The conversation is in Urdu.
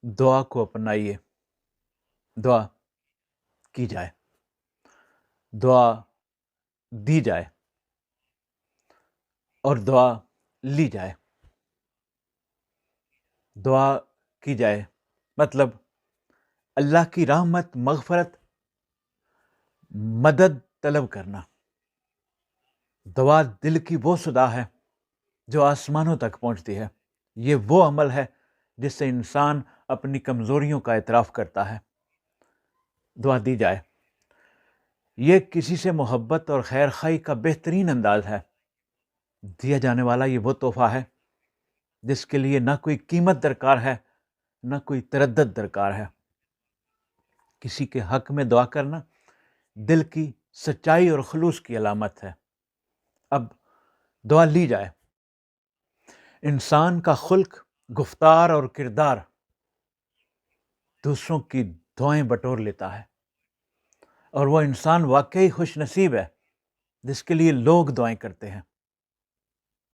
دعا کو اپنائیے، دعا کی جائے، دعا دی جائے اور دعا لی جائے۔ دعا کی جائے مطلب اللہ کی رحمت، مغفرت، مدد طلب کرنا۔ دعا دل کی وہ صدا ہے جو آسمانوں تک پہنچتی ہے۔ یہ وہ عمل ہے جس سے انسان اپنی کمزوریوں کا اعتراف کرتا ہے۔ دعا دی جائے، یہ کسی سے محبت اور خیر خواہی کا بہترین انداز ہے۔ دیا جانے والا یہ وہ تحفہ ہے جس کے لیے نہ کوئی قیمت درکار ہے، نہ کوئی تردد درکار ہے۔ کسی کے حق میں دعا کرنا دل کی سچائی اور خلوص کی علامت ہے۔ اب دعا لی جائے۔ انسان کا خلق، گفتار اور کردار دوسروں کی دعائیں بٹور لیتا ہے، اور وہ انسان واقعی خوش نصیب ہے جس کے لیے لوگ دعائیں کرتے ہیں۔